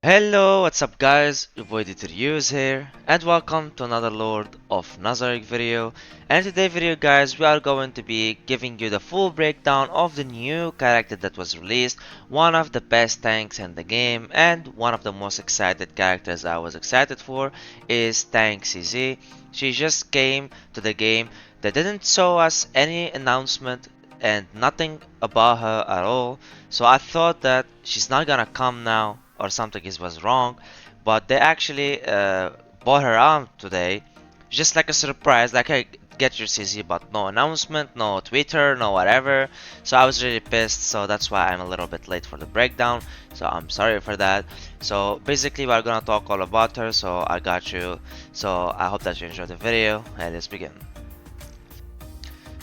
Hello, what's up guys? Your boy Use here, and welcome to another Lord of Nazarick video. And today video guys, we are going to be giving you the full breakdown of the new character that was released, one of the best tanks in the game, and one of the most excited characters I was excited for is Tank CZ. She just came to the game. They didn't show us any announcement and nothing about her at all, so I thought that she's not gonna come now or something was wrong, but they actually bought her out today just like a surprise, like, hey, get your CZ, but no announcement, no Twitter, no whatever. So I was really pissed, so that's why I'm a little bit late for the breakdown, so I'm sorry for that. So basically we're gonna talk all about her, so I got you. So I hope that you enjoyed the video, and let's begin.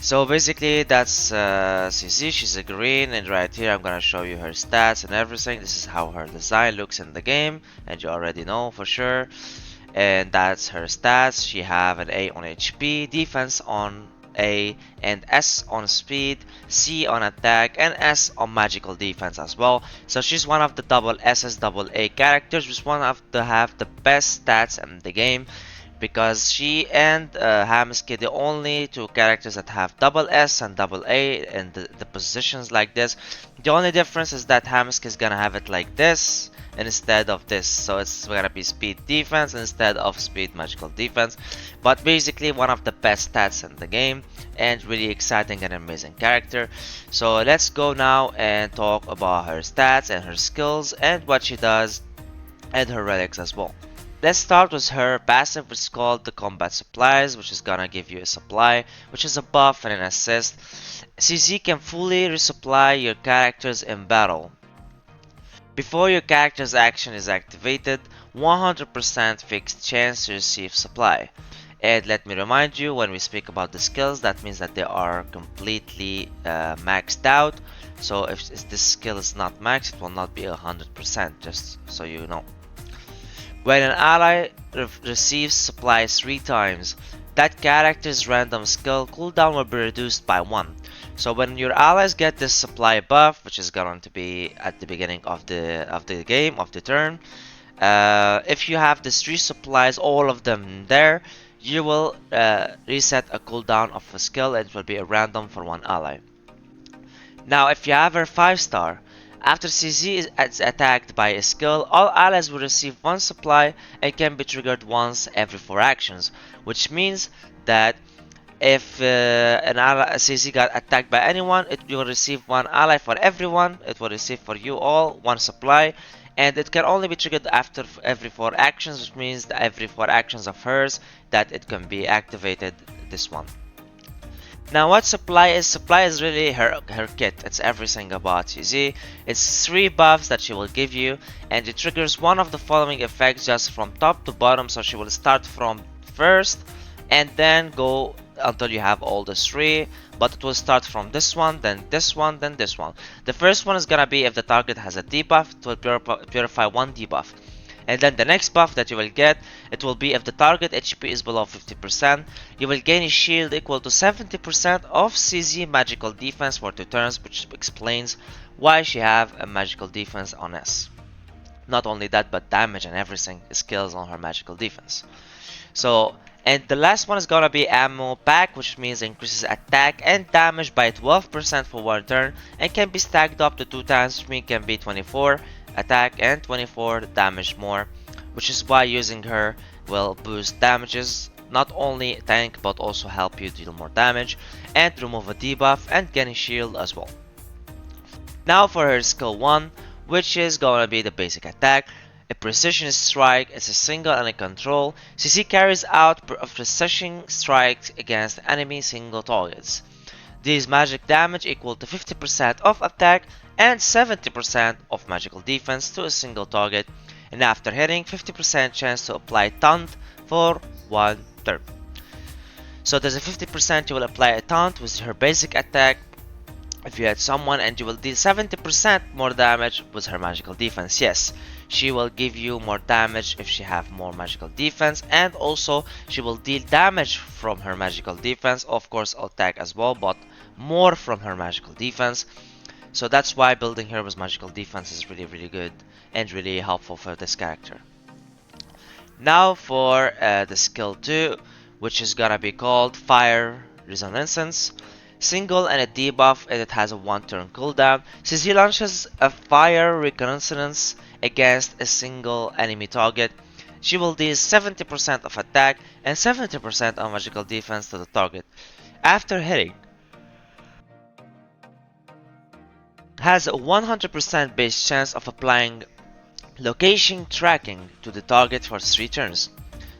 So basically that's CZ, she's a green, and right here I'm gonna show you her stats and everything. This is how her design looks in the game, and you already know for sure. And that's her stats. She have an A on HP, defense on A, and S on speed, C on attack, and S on magical defense as well. So she's one of the double SS double A characters, which one of the have the best stats in the game, because she and Hamsky, the only two characters that have double S and double A and the positions like this. The only difference is that Hamsky is gonna have it like this instead of this, so it's gonna be speed defense instead of speed magical defense. But basically one of the best stats in the game, and really exciting and amazing character. So let's go now and talk about her stats and her skills and what she does and her relics as well. Let's start with her passive, which is called the Combat Supplies, which is gonna give you a supply, which is a buff and an assist. CZ can fully resupply your characters in battle. Before your character's action is activated, 100% fixed chance to receive supply. And let me remind you, when we speak about the skills, that means that they are completely maxed out. So if this skill is not maxed, it will not be 100%, just so you know. When an ally receives supplies 3 times, that character's random skill cooldown will be reduced by 1. So when your allies get this supply buff, which is going to be at the beginning of the game, of the turn, if you have these 3 supplies, all of them there, you will reset a cooldown of a skill, and it will be a random for one ally. Now if you have her 5-star, after CZ is attacked by a skill, all allies will receive 1 supply and can be triggered once every 4 actions, which means that if an ally CZ got attacked by anyone, you will receive 1 ally for everyone. It will receive for you all 1 supply, and it can only be triggered after every 4 actions, which means that every 4 actions of hers that it can be activated, this one. Now what supply is? Supply is really her kit. It's everything about CZ. It's 3 buffs that she will give you, and it triggers one of the following effects just from top to bottom. So she will start from first and then go until you have all the 3, but it will start from this one, then this one, then this one. The first one is gonna be if the target has a debuff, it will purify 1 debuff. And then the next buff that you will get, it will be if the target HP is below 50%, you will gain a shield equal to 70% of CZ magical defense for 2 turns, which explains why she have a magical defense on S. Not only that, but damage and everything skills on her magical defense. So, and the last one is gonna be ammo pack, which means increases attack and damage by 12% for 1 turn, and can be stacked up to 2 times, which means can be 24 attack and 24 damage more, which is why using her will boost damages, not only tank but also help you deal more damage and remove a debuff and gain a shield as well. Now for her skill 1, which is gonna be the basic attack. A precision strike is a single and a control. CZ carries out a precision strikes against enemy single targets. These magic damage equal to 50% of attack and 70% of magical defense to a single target, and after hitting, 50% chance to apply taunt for 1 turn. So there's a 50% you will apply a taunt with her basic attack if you hit someone, and you will deal 70% more damage with her magical defense. Yes, she will give you more damage if she have more magical defense, and also she will deal damage from her magical defense, of course attack as well, but more from her magical defense. So that's why building her with magical defense is really good and really helpful for this character. Now for the skill 2, which is gonna be called Fire Resonance. Single and a debuff, and it has a 1 turn cooldown. Since he launches a Fire Reconnaissance against a single enemy target, she will deal 70% of attack and 70% of magical defense to the target. After hitting, has a 100% base chance of applying location tracking to the target for 3 turns.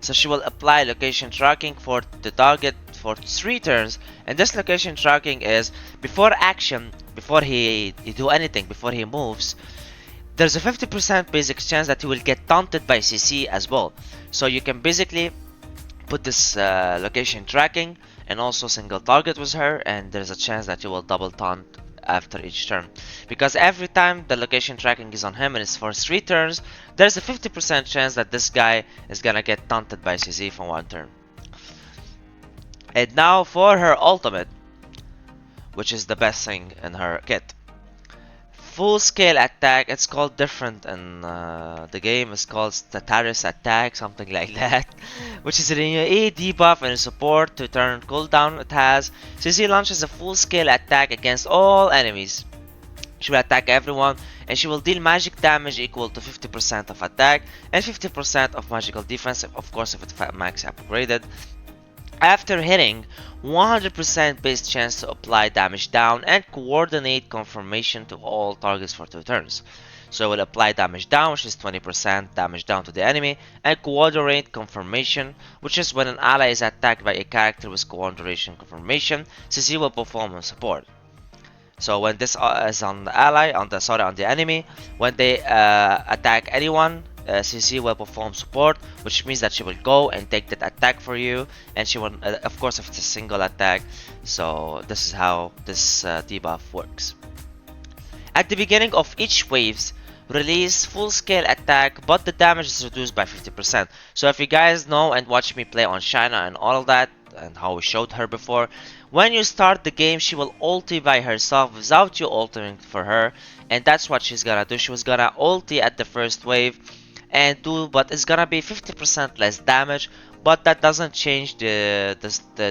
So she will apply location tracking for the target for 3 turns, and this location tracking is before action, before he do anything, before he moves. There's a 50% basic chance that he will get taunted by CC as well. So you can basically put this location tracking and also single target with her, and there's a chance that you will double taunt after each turn. Because every time the location tracking is on him and it's for 3 turns, there's a 50% chance that this guy is gonna get taunted by CC for 1 turn. And now for her ultimate, which is the best thing in her kit. Full scale attack, it's called different in the game, it's called Stataris attack, something like that, which is an A debuff and a support to turn cooldown it has. CC launches a full scale attack against all enemies. She will attack everyone and she will deal magic damage equal to 50% of attack and 50% of magical defense, of course if it's max upgraded. After hitting, 100% base chance to apply damage down and coordinate confirmation to all targets for 2 turns. So it will apply damage down, which is 20% damage down to the enemy, and coordinate confirmation, which is when an ally is attacked by a character with coordination confirmation, CC will perform on support. So when this is on the ally, on the enemy, when they attack anyone, CC will perform support, which means that she will go and take that attack for you, and she will, of course, if it's a single attack. So this is how this debuff works. At the beginning of each waves, release full scale attack, but the damage is reduced by 50%. So if you guys know and watch me play on Shina and all of that, and how we showed her before, when you start the game, she will ulti by herself without you ulting for her, and that's what she's gonna do. She was gonna ulti at the first wave and do, but it's gonna be 50% less damage, but that doesn't change the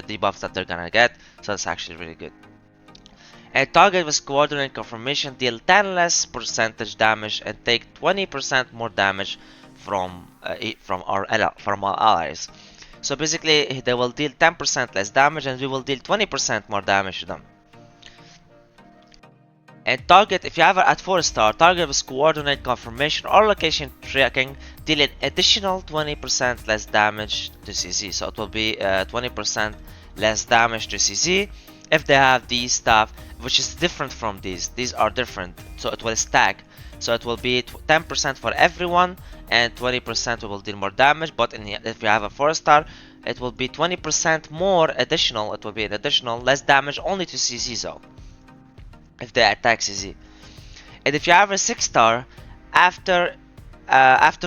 debuffs that they're gonna get, so it's actually really good. And target with coordinate confirmation deal 10 less percentage damage and take 20% more damage from our allies. So basically, they will deal 10% less damage, and we will deal 20% more damage to them. And target, if you have it at 4 star, target with coordinate confirmation or location tracking, deal an additional 20% less damage to CC. So it will be 20% less damage to CC if they have these stuff, which is different from these. These are different, so it will stack. So it will be 10% for everyone, and 20% will deal more damage. But if you have a 4 star, it will be 20% more additional. It will be an additional less damage only to CC though, if they attack CC. And if you have a 6 star, after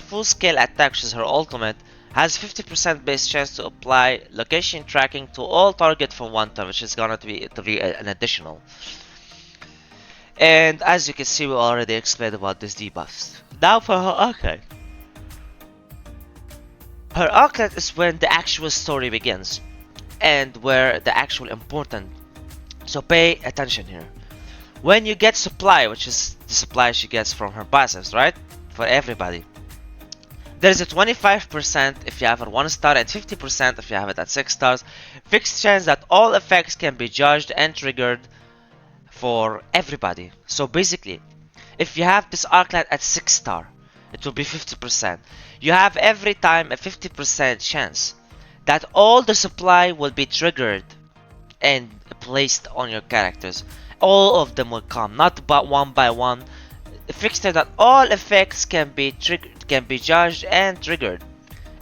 full scale attack, which is her ultimate, has 50% base chance to apply location tracking to all target for 1 turn, which is gonna be an additional. And as you can see, we already explained about these debuffs. Now for her Arclight. Her Arclight is when the actual story begins, and where the actual important. So pay attention here. When you get supply, which is the supply she gets from her passives, right? For everybody. There's a 25% if you have it 1 star and 50% if you have it at 6 stars. Fixed chance that all effects can be judged and triggered for everybody. So basically, if you have this Arclight at 6 star, it will be 50%. You have every time a 50% chance that all the supply will be triggered and placed on your characters. All of them will come, not but one by one. Fixed that all effects can be triggered, can be judged and triggered,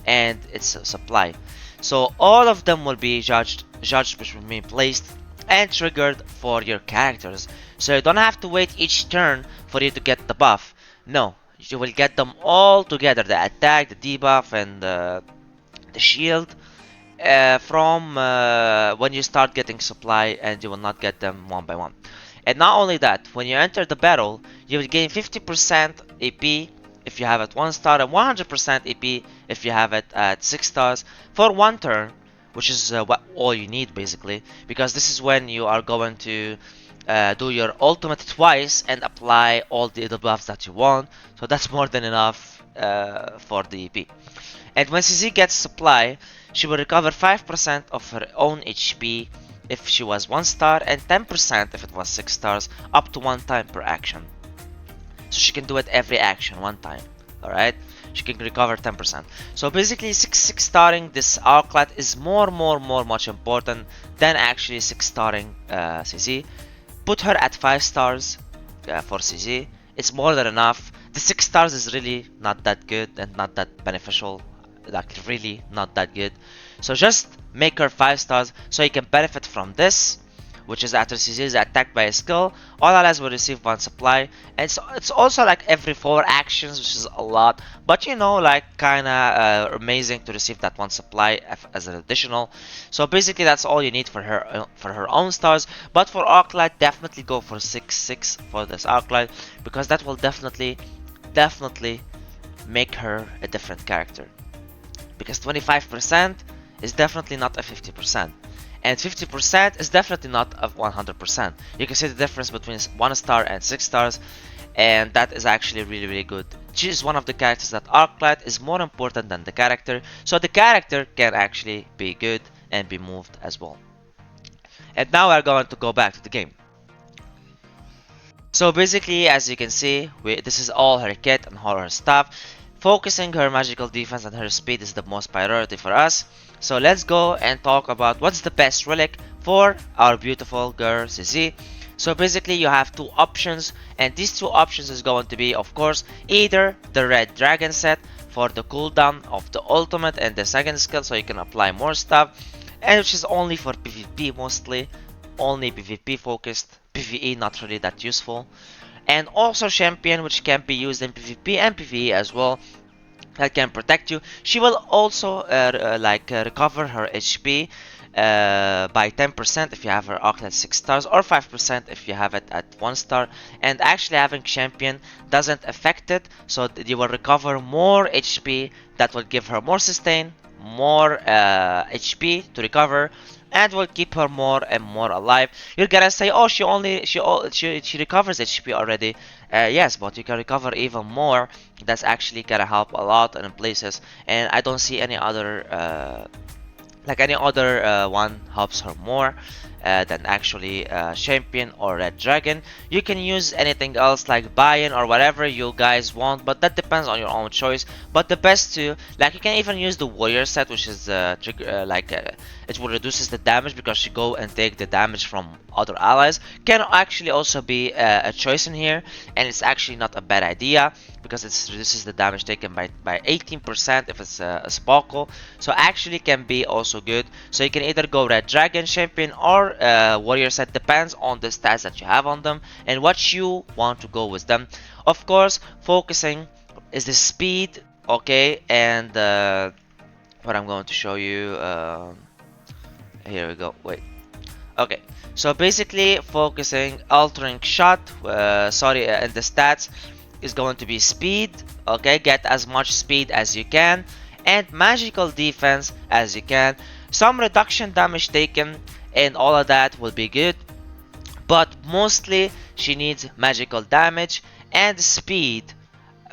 and it's a supply. So all of them will be judged, which will be placed and triggered for your characters. So you don't have to wait each turn for you to get the buff. No, you will get them all together: the attack, the debuff, and the shield. From when you start getting supply, and you will not get them one by one. And not only that, when you enter the battle, you will gain 50% AP if you have it 1 star, and 100% EP if you have it at 6 stars for 1 turn, which is what all you need basically, because this is when you are going to do your ultimate twice and apply all the buffs that you want. So that's more than enough for the EP. And when CZ gets supply, she will recover 5% of her own HP if she was 1 star and 10% if it was 6 stars, up to 1 time per action. So she can do it every action, 1 time. Alright? She can recover 10%. So basically 6 starring this Arclight is much important than actually 6 starring CZ. Put her at 5 stars for CZ. It's more than enough. The 6 stars is really not that good and not that beneficial. Like really not that good. So just make her 5 stars so you can benefit from this, which is after CZ is attacked by a skill, all allies will receive 1 supply. And it's also like every 4 actions, which is a lot, but you know, like kinda amazing to receive that 1 supply as an additional. So basically that's all you need for her own stars. But for Arclight, definitely go for 6 for this Arclight, because that will definitely make her a different character. Because 25% is definitely not a 50%. And 50% is definitely not a 100%. You can see the difference between 1 star and 6 stars, and that is actually really good. She is one of the characters that Arclight is more important than the character, so the character can actually be good and be moved as well. And now we're going to go back to the game. So basically, as you can see, this is all her kit and all her stuff. Focusing her magical defense and her speed is the most priority for us. So let's go and talk about what's the best relic for our beautiful girl CZ. So basically you have 2 options, and these 2 options is going to be, of course, either the red dragon set for the cooldown of the ultimate and the second skill, so you can apply more stuff, and which is only for PvP mostly, only PvP focused, PvE not really that useful. And also champion, which can be used in PvP and PvE as well, that can protect you. She will also recover her HP by 10% if you have her Arclight at 6 stars, or 5% if you have it at 1 star. And actually having champion doesn't affect it, so you will recover more HP. That will give her more sustain, more HP to recover, and will keep her more and more alive. You're gonna say, oh, she recovers HP already. Yes, but you can recover even more. That's actually gonna help a lot in places, and I don't see any other one helps her more than actually champion or red dragon. You can use anything else like buy-in or whatever you guys want, but that depends on your own choice. But the best to, like, you can even use the warrior set, which is it will reduces the damage because you go and take the damage from other allies. Can actually also be a choice in here, and it's actually not a bad idea because it reduces the damage taken by 18% if it's a sparkle. So actually can be also good. So you can either go red dragon champion or warrior set, depends on the stats that you have on them and what you want to go with them. Of course, focusing is the speed, okay, and what I'm going to show you. Here we go. Wait. Okay. So basically, focusing, altering shot. And the stats is going to be speed. Okay, get as much speed as you can, and magical defense as you can. Some reduction damage taken, and all of that will be good. But mostly, she needs magical damage and speed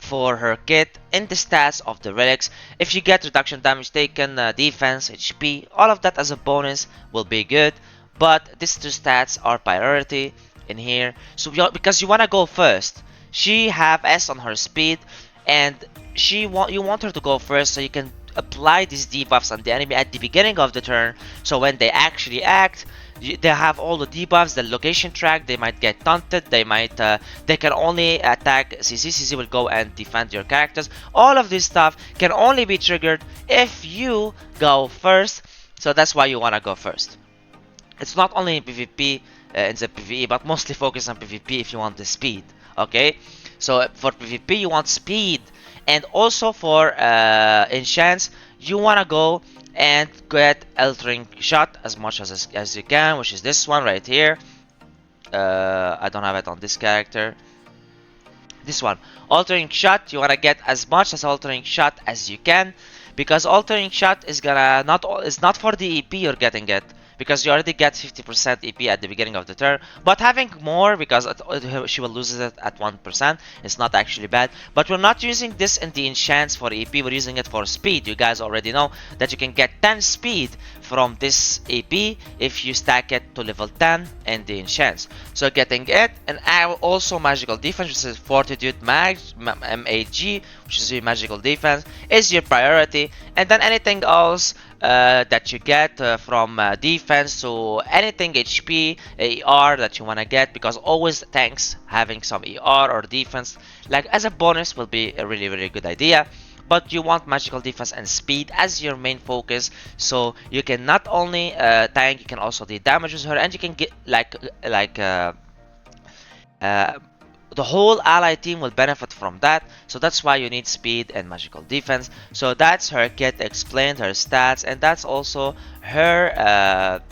for her kit in the stats of the relics. If you get reduction damage taken, defense, HP, all of that as a bonus will be good, but these 2 stats are priority in here. So because you want to go first, she have S on her speed, and you want her to go first so you can apply these debuffs on the enemy at the beginning of the turn, so when they actually act, they have all the debuffs, the location track, they might get taunted, they can only attack CZ. CZ will go and defend your characters. All of this stuff can only be triggered if you go first, so that's why you want to go first. It's not only in PvP, in the PvE, but mostly focus on PvP if you want the speed, okay? So for PvP you want speed, and also for enchants you want to go and get altering shot as much as you can, which is this one right here. I don't have it on this character. This one, altering shot, you want to get as much as altering shot as you can, because altering shot is gonna is not for the EP you're getting it, because you already get 50% EP at the beginning of the turn. But having more, because she will lose it at 1%, it's not actually bad. But we're not using this in the enchants for EP, we're using it for speed. You guys already know that you can get 10 speed from this EP if you stack it to level 10 in the enchants. So getting it, and also magical defense, which is fortitude mag, MAG, which is your magical defense, is your priority. And then anything else that you get from defense to anything HP, ER that you want to get, because always tanks having some ER or defense like as a bonus will be a really good idea. But you want magical defense and speed as your main focus, so you can not only tank, you can also do damage with her, and you can get uh, the whole ally team will benefit from that. So that's why you need speed and magical defense. So that's her kit explained, her stats, and that's also her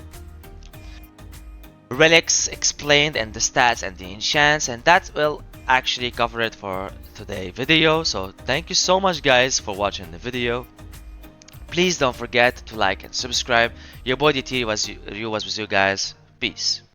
relics explained, and the stats and the enchants, and that will actually cover it for today's video. So thank you so much guys for watching the video. Please don't forget to like and subscribe. Your boy DT was with you guys. Peace.